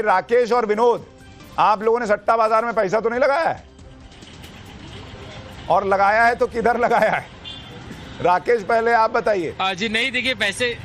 राकेश और विनोद, आप लोगों ने सट्टा बाजार में पैसा तो नहीं लगाया है? और लगाया है तो किधर लगाया है? राकेश पहले आप बताइए। जी नहीं, देखिए पैसे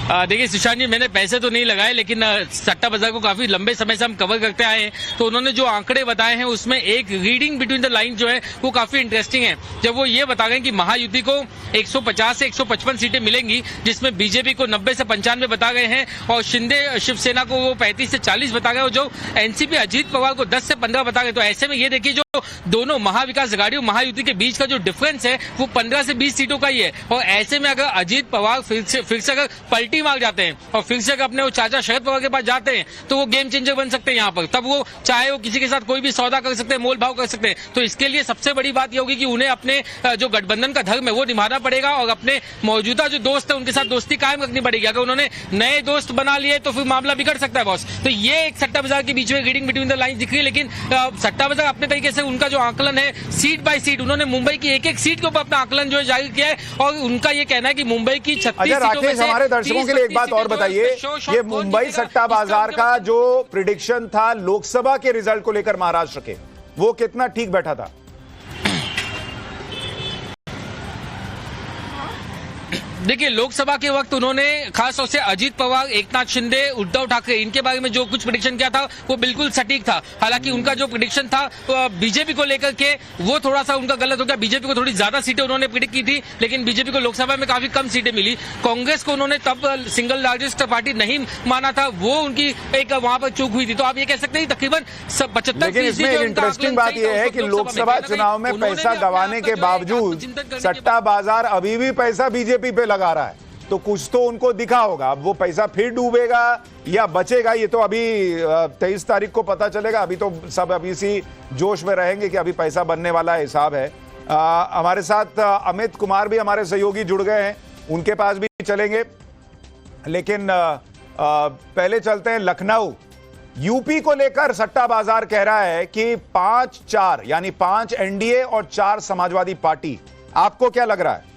देखिए सुशांत जी, मैंने पैसे तो नहीं लगाए, लेकिन सट्टा बाजार को काफी लंबे समय से हम कवर करते आए हैं। तो उन्होंने जो आंकड़े बताए हैं उसमें एक रीडिंग बिटवीन द लाइन जो है वो काफी इंटरेस्टिंग है। जब वो ये बता गए कि महायुति को 150 से 155 सीटें मिलेंगी, जिसमें बीजेपी को 90 से 95 बता गए हैं और शिंदे शिवसेना को वो 35 से 40 बता गए और जो एनसीपी अजीत पवार को 10 से 15 बता गए। तो ऐसे में ये देखिए जो दोनों महाविकास अघाड़ी और महायुति के बीच का जो डिफरेंस है वो 15 से 20 सीटों का ही है। और ऐसे में अगर अजीत पवार फिर से अगर पलटी मार जाते हैं और फिर से अपने वो चाचा शरद पवार के पास जाते हैं तो वो गेम चेंजर बन सकते हैं यहाँ पर। तब वो चाहे वो किसी के साथ कोई भी सौदा कर सकते हैं, मोल भाव कर सकते हैं। तो इसके लिए सबसे बड़ी बात ये होगी कि उन्हें अपने जो गठबंधन का धर्म है वो निभाना पड़ेगा और अपने मौजूदा जो दोस्त है उनके साथ दोस्ती कायम रखनी पड़ेगी। अगर उन्होंने नए दोस्त बना लिए तो फिर मामला बिगड़ सकता है बॉस। तो ये एक सट्टा बाजार के बीच में रीडिंग बिटवीन द लाइन दिख रही है। लेकिन सट्टा बाजार अपने तरीके से उनका जो आकलन है सीट बाय सीट, उन्होंने मुंबई की एक सीट के ऊपर अपना आकलन जो है जारी किया है और उनका ये कहना है कि मुंबई की 36 सीटों में से हमारे दर्शकों के लिए एक बात और बताइए, ये मुंबई सट्टा बाजार का जो प्रिडिक्शन था लोकसभा के रिजल्ट को लेकर महाराष्ट्र के, वो कितना ठीक बैठा था? देखिए लोकसभा के वक्त उन्होंने खास तौर से अजीत पवार, एकनाथ शिंदे, उद्धव ठाकरे इनके बारे में जो कुछ प्रेडिक्शन किया था वो बिल्कुल सटीक था। हालांकि उनका जो प्रेडिक्शन था बीजेपी को लेकर के वो थोड़ा सा उनका गलत हो गया। बीजेपी को थोड़ी ज्यादा सीटें उन्होंने प्रेडिक्ट की थी, लेकिन बीजेपी को लोकसभा में काफी कम सीटें मिली। कांग्रेस को उन्होंने तब सिंगल लार्जेस्ट पार्टी नहीं माना था, वो उनकी एक वहां पर चूक हुई थी। तो आप ये कह सकते हैं तकरीबन 75%। इंटरेस्टिंग बात यह है कि लोकसभा चुनाव में पैसा गंवाने के बावजूद सट्टा बाजार अभी भी पैसा बीजेपी पे लगा रहा है, तो कुछ तो उनको दिखा होगा। अब वो पैसा फिर डूबेगा या बचेगा ये तो अभी 23 तारीख को पता चलेगा। अभी तो सब अभी इसी जोश में रहेंगे कि अभी पैसा बनने वाला हिसाब है। हमारे साथ अमित कुमार भी हमारे सहयोगी जुड़ गए हैं, उनके पास भी चलेंगे। लेकिन पहले चलते हैं लखनऊ। यूपी को लेकर सट्टा बाजार कह रहा है कि 5-4 यानी 5 एनडीए और 4 समाजवादी पार्टी। आपको क्या लग रहा है?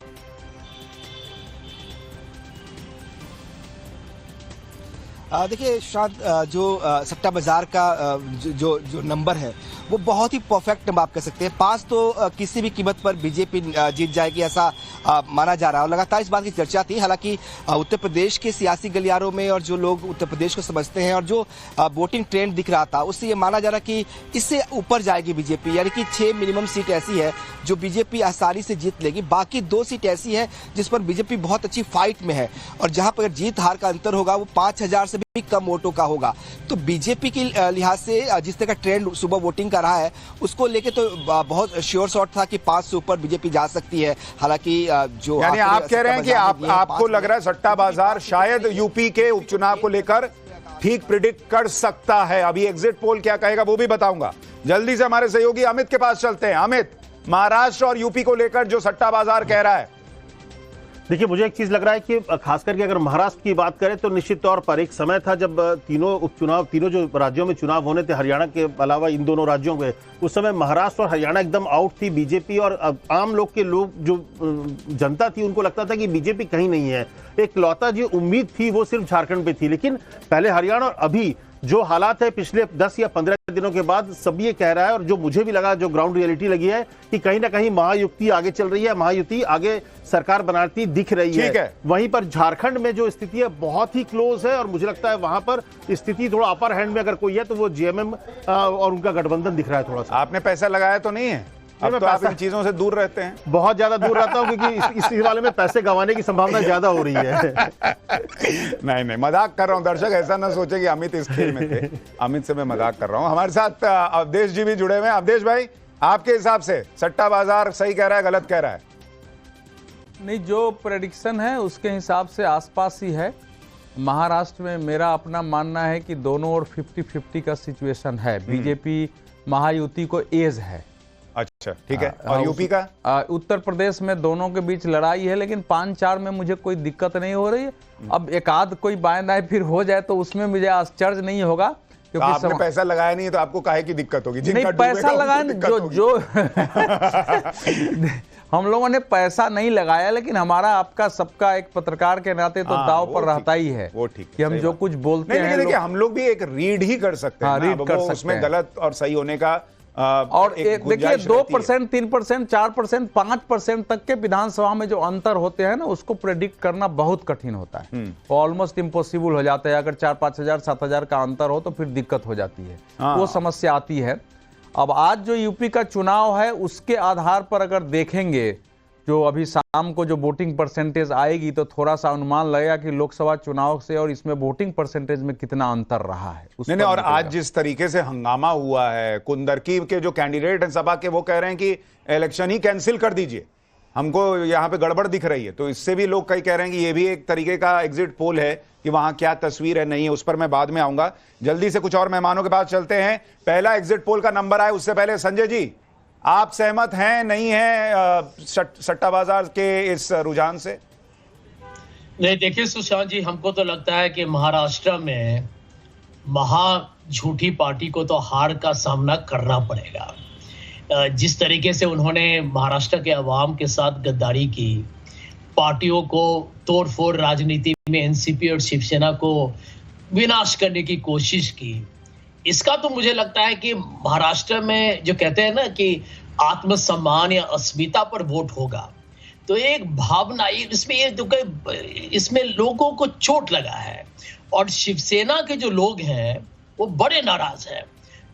देखिए शायद जो सट्टा बाजार का जो नंबर है वो बहुत ही परफेक्ट नंबर आप कह सकते हैं। 5 तो किसी भी कीमत पर बीजेपी जीत जाएगी ऐसा माना जा रहा है और लगातार इस बात की चर्चा थी। हालांकि उत्तर प्रदेश के सियासी गलियारों में और जो लोग उत्तर प्रदेश को समझते हैं और जो वोटिंग ट्रेंड दिख रहा था उससे ये माना जा रहा कि इससे ऊपर जाएगी बीजेपी, यानी कि 6 मिनिमम सीट ऐसी है जो बीजेपी आसानी से जीत लेगी। बाकी 2 सीट ऐसी है जिस पर बीजेपी बहुत अच्छी फाइट में है और जहां पर जीत हार का अंतर होगा वो 5000 से भी कम वोटों का होगा। तो बीजेपी की लिहाज से जिस तरह का ट्रेंड सुबह वोटिंग का रहा है उसको लेके तो बहुत श्योर शॉट था कि 5 से ऊपर बीजेपी जा सकती है। हालांकि जो यानी आप कह रहे हैं कि आपको लग रहा है सट्टा बाजार शायद यूपी के उपचुनाव को लेकर ठीक प्रिडिक्ट कर सकता है। अभी एग्जिट पोल क्या कहेगा वो भी बताऊंगा। जल्दी से हमारे सहयोगी अमित के पास चलते हैं। अमित, महाराष्ट्र और यूपी को लेकर जो सट्टा बाजार कह रहा है। देखिए मुझे एक चीज लग रहा है कि खास करके अगर महाराष्ट्र की बात करें तो निश्चित तौर पर एक समय था जब तीनों जो राज्यों में चुनाव होने थे, हरियाणा के अलावा इन दोनों राज्यों में, उस समय महाराष्ट्र और हरियाणा एकदम आउट थी बीजेपी। और आम लोग के जो जनता थी उनको लगता था कि बीजेपी कहीं नहीं है। एक लौता जो उम्मीद थी वो सिर्फ झारखंड पे थी। लेकिन पहले हरियाणा और अभी जो हालात है पिछले 10 या 15 दिनों के बाद सब ये कह रहा है और जो मुझे भी लगा, जो ग्राउंड रियलिटी लगी है कि कहीं ना कहीं महायुति आगे चल रही है, महायुति आगे सरकार बनाती दिख रही है। वहीं पर झारखंड में जो स्थिति है बहुत ही क्लोज है और मुझे लगता है वहां पर स्थिति थोड़ा अपर हैंड में अगर कोई है तो वो जेएमएम और उनका गठबंधन दिख रहा है थोड़ा सा। आपने पैसा लगाया तो नहीं है? अब तो आप इन चीजों से दूर रहते हैं। बहुत ज्यादा दूर रहता हूं क्योंकि इस वाले में पैसे गंवाने की संभावना ज्यादा हो रही है। नहीं, मजाक कर रहा हूं। दर्शक ऐसा ना सोचे कि अमित इस खेल में थे। अमित से मैं मजाक कर रहा हूं। हमारे साथ अवधेश जी भी जुड़े हुए हैं। अवधेश भाई, आपके हिसाब से सट्टा बाजार सही कह रहा है, गलत कह रहा है? नहीं, जो प्रेडिक्शन है उसके हिसाब से आसपास ही है। महाराष्ट्र में मेरा अपना मानना है कि दोनों ओर 50-50 का सिचुएशन है। बीजेपी महायुति को एज है। अच्छा, ठीक है। और यूपी का? उत्तर प्रदेश में दोनों के बीच लड़ाई है, लेकिन 5-4 में मुझे कोई दिक्कत नहीं हो रही है। अब एक आध कोई बाएं दाएं फिर हो जाए तो उसमें मुझे आश्चर्य नहीं होगा, क्योंकि आपने पैसा लगाया नहीं है तो आपको काहे की दिक्कत होगी? नहीं, पैसा लगाया जो हम लोगों ने पैसा नहीं लगाया, लेकिन हमारा आपका सबका एक पत्रकार के नाते तो दाव वो पर ठीक रहता ही है वो ठीक कि हम जो कुछ बोलते हैं। देखिए हम लोग भी एक रीड ही कर सकते हैं, रीड कर सकते उसमें हैं। गलत और सही होने का और देखिए 2%, 3%, 4%, 5% तक के विधानसभा में जो अंतर होते हैं ना, उसको प्रेडिक्ट करना बहुत कठिन होता है, ऑलमोस्ट इम्पॉसिबल हो जाता है। अगर 4-5 हजार 7 हजार का अंतर हो तो फिर दिक्कत हो जाती है, वो समस्या आती है। अब आज जो यूपी का चुनाव है उसके आधार पर अगर देखेंगे, जो अभी शाम को जो वोटिंग परसेंटेज आएगी तो थोड़ा सा अनुमान लगेगा कि लोकसभा चुनाव से और इसमें वोटिंग परसेंटेज में कितना अंतर रहा है। नहीं, और आज जिस तरीके से हंगामा हुआ है, कुंदरकी के जो कैंडिडेट हैं सपा के, वो कह रहे हैं कि इलेक्शन ही कैंसिल कर दीजिए, हमको यहाँ पे गड़बड़ दिख रही है। तो इससे भी लोग कई कह रहे हैं कि ये भी एक तरीके का एग्जिट पोल है कि वहां क्या तस्वीर है, नहीं है, उस पर मैं बाद में आऊंगा। जल्दी से कुछ और मेहमानों के पास चलते हैं। पहला एग्जिट पोल का नंबर आए उससे पहले संजय जी, आप सहमत हैं नहीं हैं सट्टा बाजार के इस रुझान से? नहीं, देखिए सुशांत जी, हमको तो लगता है कि महाराष्ट्र में महा झूठी पार्टी को तो हार का सामना करना पड़ेगा। जिस तरीके से उन्होंने महाराष्ट्र के अवाम के साथ गद्दारी की, पार्टियों को तोड़फोड़ राजनीति में एनसीपी और शिवसेना को विनाश करने की कोशिश की, इसका तो मुझे लगता है कि महाराष्ट्र में जो कहते हैं ना कि आत्मसम्मान या अस्मिता पर वोट होगा, तो एक भावना इसमें लोगों को चोट लगा है और शिवसेना के जो लोग हैं वो बड़े नाराज हैं।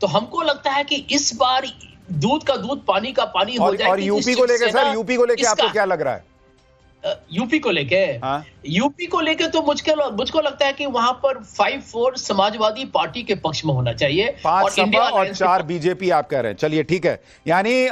तो हमको लगता है कि इस बार दूध का दूध पानी का पानी हो जाए। और यूपी को लेकर सर, यूपी को लेकर आपको क्या लग रहा है? यूपी को लेके यूपी को लेके तो मुझको लगता है कि वहां पर 5-4 समाजवादी पार्टी के पक्ष में होना चाहिए, 5 सपा और 4 बीजेपी आप कह रहे हैं। चलिए ठीक है, यानी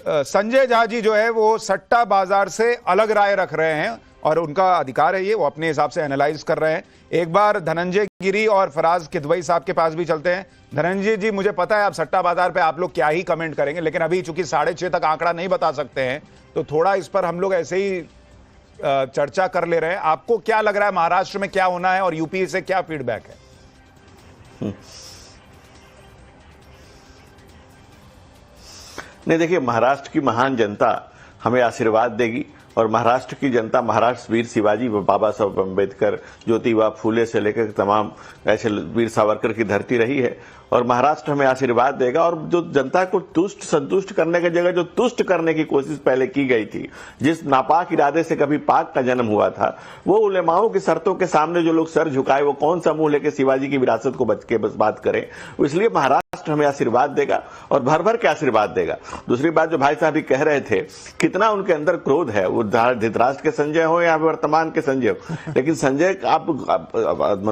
संजय झा जी जो है वो सट्टा बाजार से अलग राय रख रहे हैं और उनका अधिकार है ये, वो अपने हिसाब से एनालाइज कर रहे हैं। एक बार धनंजय गिरी और फराज किदवई साहब के पास भी चलते हैं। धनंजय जी, मुझे पता है आप सट्टा बाजार पे आप लोग क्या ही कमेंट करेंगे, लेकिन अभी चूंकि 6:30 तक आंकड़ा नहीं बता सकते हैं तो थोड़ा इस पर हम लोग ऐसे ही चर्चा कर ले रहे हैं। आपको क्या लग रहा है महाराष्ट्र में क्या होना है और यूपी से क्या फीडबैक है? नहीं, देखिए महाराष्ट्र की महान जनता हमें आशीर्वाद देगी और महाराष्ट्र की जनता महाराष्ट्र वीर शिवाजी, बाबा साहब अम्बेडकर, ज्योतिबा फूले से लेकर तमाम ऐसे वीर सावरकर की धरती रही है और महाराष्ट्र हमें आशीर्वाद देगा। और जो जनता को तुष्ट संतुष्ट करने की जगह जो तुष्ट करने की कोशिश पहले की गई थी, जिस नापाक इरादे से कभी पाक का जन्म हुआ था, वो उलेमाओं की शर्तों के सामने जो लोग सर झुकाए, वो कौन सा मुंह लेके शिवाजी की विरासत को बच के बस बात करें। इसलिए महाराष्ट्र हमें आशीर्वाद देगा और भर भर के आशीर्वाद देगा। दूसरी बात जो भाई साहब भी कह रहे थे, कितना उनके अंदर क्रोध है, वो धृतराष्ट्र के संजय हो या वर्तमान के संजय हो, लेकिन संजय आप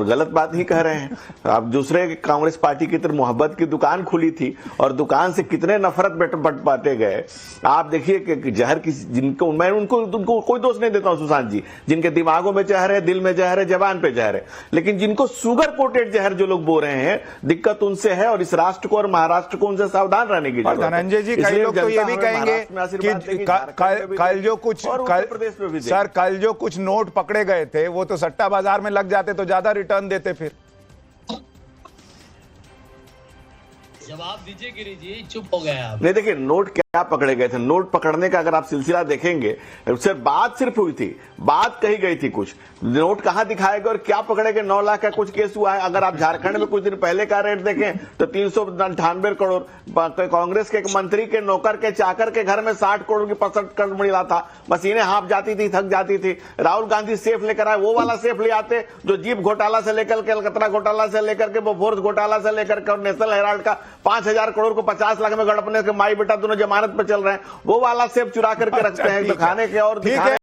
गलत बात ही कह रहे हैं। आप दूसरे कांग्रेस पार्टी की मोहब्बत की दुकान खुली थी और दुकान से कितने नफरत बांटे गए। आप देखिए कि जहर की जिनको मैं उनको कोई दोष नहीं देता हूं सुशांत जी, जिनके दिमागों में जहर है, दिल में जहर है, जबान पे जहर है, लेकिन जिनको शुगर कोटेड जहर जो लोग बोल रहे हैं, दिक्कत उनसे है और इस राष्ट्र को और महाराष्ट्र को उनसे सावधान रहने की जरूरत है। धनंजय जी, कई लोग तो ये भी कहेंगे कि कल जो कुछ नोट पकड़े गए थे वो तो सट्टा बाजार में लग जाते तो ज्यादा रिटर्न देते। फिर जवाब दीजिए गिरी जी, चुप हो गए आप। नहीं, देखिए नोट क्या पकड़े गए थे, नोट पकड़ने का अगर आप सिलसिला देखेंगे, उससे बात सिर्फ हुई थी, बात कही गई थी, कुछ नोट कहां दिखाए गए और क्या पकड़े गए। 9 लाख का कुछ केस हुआ है। अगर आप झारखंड में कुछ दिन पहले का रेट देखें तो 398 करोड़, कांग्रेस के एक मंत्री के नौकर के चाकर के घर में 60 करोड़ की 65 करोड़ मिला था। मशीनें हाफ जाती थी, थक जाती थी। राहुल गांधी सेफ लेकर आए, वो वाला सेफ ले आते जो जीप घोटाला से लेकर के, अलकतरा घोटाला से लेकर के, बोफोर्स घोटाला से लेकर के और नेशनल हेराल्ड का 5000 करोड़ को 50 लाख में गड़पने के माई बेटा दोनों जमानत पर चल रहे हैं, वो वाला सेफ चुरा करके रखते हैं, दिखाने के और दिखाने